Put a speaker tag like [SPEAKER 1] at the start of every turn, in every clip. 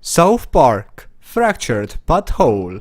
[SPEAKER 1] South Park, Fractured But Whole.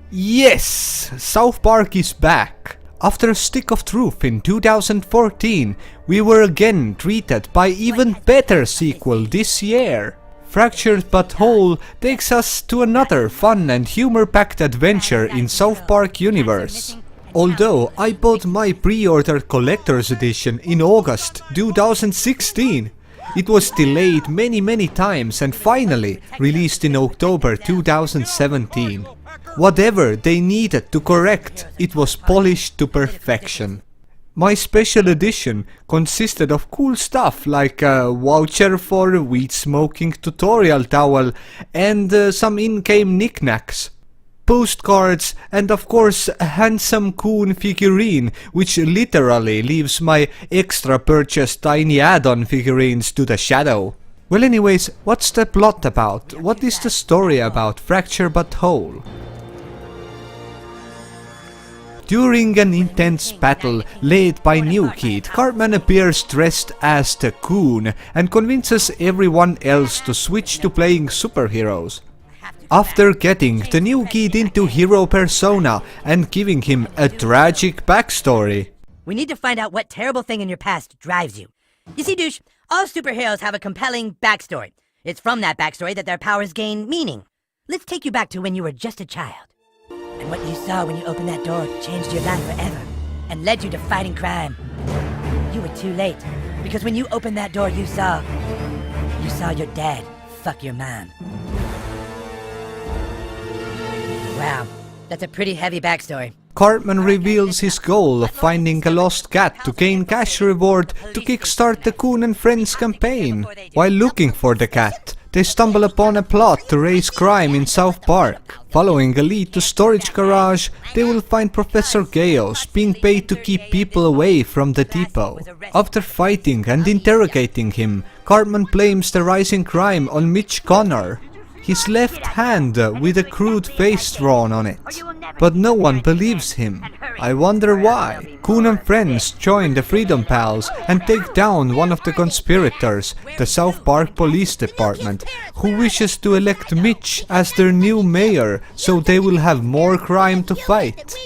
[SPEAKER 1] Yes! South Park is back! After Stick of Truth in 2014, we were again treated by even better sequel this year. Fractured But Whole takes us to another fun and humor-packed adventure in South Park universe. Although I bought my pre-ordered collector's edition in August 2016, it was delayed many times and finally released in October 2017. Whatever they needed to correct, it was polished to perfection. My special edition consisted of cool stuff like a voucher for a weed smoking tutorial towel and some in-game knickknacks, postcards, and of course a handsome Coon figurine, which literally leaves my extra purchased tiny add-on figurines to the shadow. Well, anyways, what's the plot about? What is the story about Fracture But Whole? During an intense battle led by New Kid, Cartman appears dressed as the Coon and convinces everyone else to switch to playing superheroes. After getting the New Kid into hero persona and giving him a tragic backstory.
[SPEAKER 2] We need to find out what terrible thing in your past drives you. You see, douche, all superheroes have a compelling backstory. It's from that backstory that their powers gain meaning. Let's take you back to when you were just a child. And what you saw when you opened that door changed your life forever and led you to fighting crime. You were too late, because when you opened that door you saw your dad fuck your mom. Wow, that's a pretty heavy backstory.
[SPEAKER 1] Cartman reveals his goal of finding a lost cat to gain cash reward to kickstart the Coon and Friends campaign. While looking for the cat, they stumble upon a plot to raise crime in South Park. Following a lead to Storage Garage, they will find Professor Chaos being paid to keep people away from the depot. After fighting and interrogating him, Cartman blames the rising crime on Mitch Connor, his left hand with a crude face drawn on it. But no one believes him. I wonder why. Coon and Friends join the Freedom Pals and take down one of the conspirators, the South Park Police Department, who wishes to elect Mitch as their new mayor so they will have more crime to fight.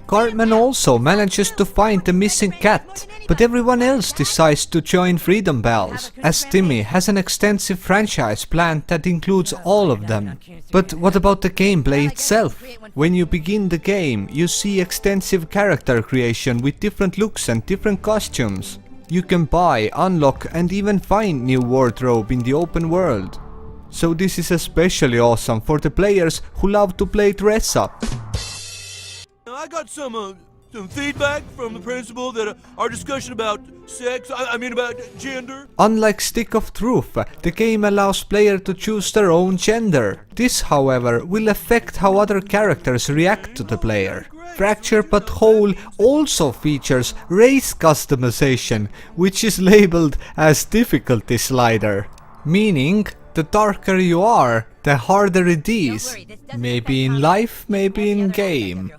[SPEAKER 1] Cartman also manages to find the missing cat, but everyone else decides to join Freedom Pals, as Timmy has an extensive franchise planned that includes all of them. But what about the gameplay itself? When you begin the game, you see extensive character creation with different looks and different costumes. You can buy, unlock, and even find new wardrobe in the open world. So this is especially awesome for the players who love to play dress up.
[SPEAKER 3] I got some feedback from the principal that our discussion about sex, about gender.
[SPEAKER 1] Unlike Stick of Truth, the game allows players to choose their own gender. This, however, will affect how other characters react to the player. Fracture But Whole also features race customization, which is labeled as difficulty slider. Meaning, the darker you are, the harder it is. Maybe in life, maybe in game.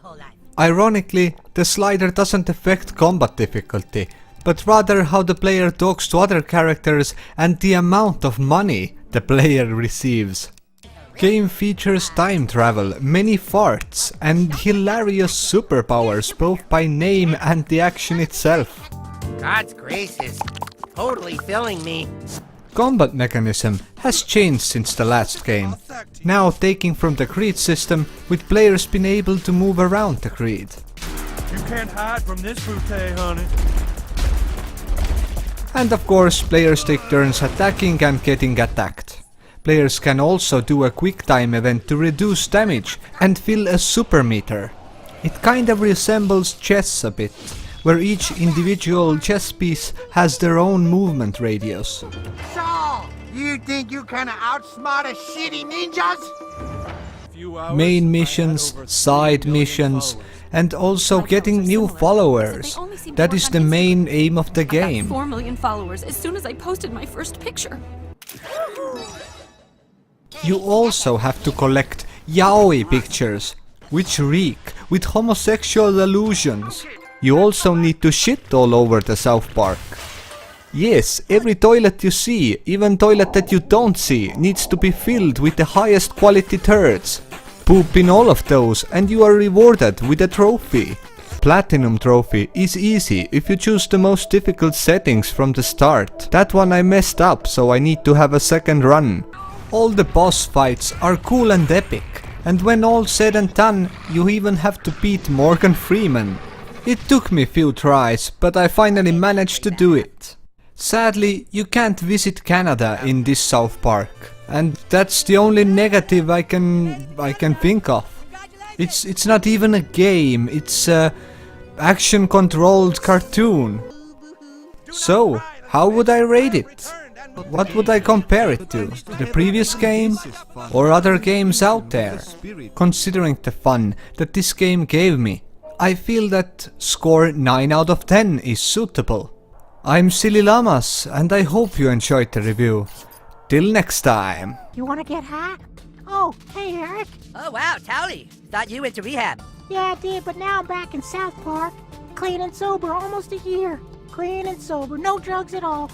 [SPEAKER 1] Ironically, the slider doesn't affect combat difficulty, but rather how the player talks to other characters and the amount of money the player receives. Game features time travel, many farts, and hilarious superpowers both by name and the action itself.
[SPEAKER 4] God's grace is totally filling me.
[SPEAKER 1] Combat mechanism has changed since the last game, now taking from the Creed system, with players being able to move around the Creed.
[SPEAKER 3] You can't hide from this bouquet, honey.
[SPEAKER 1] And of course, players take turns attacking and getting attacked. Players can also do a quick time event to reduce damage and fill a super meter. It kind of resembles chess a bit, where each individual chess piece has their own movement radius.
[SPEAKER 4] So, you think you kinda outsmart us shitty ninjas?
[SPEAKER 3] If
[SPEAKER 1] main missions, side missions, and also getting new followers. That is the main aim of the
[SPEAKER 5] I got
[SPEAKER 1] game.
[SPEAKER 5] 4 million followers as soon as I posted my first picture.
[SPEAKER 1] You also have to collect yaoi pictures, which reek with homosexual allusions. You also need to shit all over the South Park. Yes, every toilet you see, even toilet that you don't see, needs to be filled with the highest quality turds. Poop in all of those and you are rewarded with a trophy. Platinum trophy is easy if you choose the most difficult settings from the start. That one I messed up, so I need to have a second run. All the boss fights are cool and epic, and when all said and done, you even have to beat Morgan Freeman. It took me few tries, but I finally managed to do it. Sadly, you can't visit Canada in this South Park, and that's the only negative I can think of. It's not even a game, it's a action-controlled cartoon. So, how would I rate it? What would I compare it to? The previous game? Or other games out there? Considering the fun that this game gave me, I feel that score 9 out of 10 is suitable. I'm Sillyllamaz and I hope you enjoyed the review. Till next time.
[SPEAKER 6] You wanna get hacked? Oh, hey Eric.
[SPEAKER 2] Oh wow, Towley. Thought you went to rehab.
[SPEAKER 6] Yeah, I did, but now I'm back in South Park. Clean and sober, almost a year. Clean and sober, no drugs at all.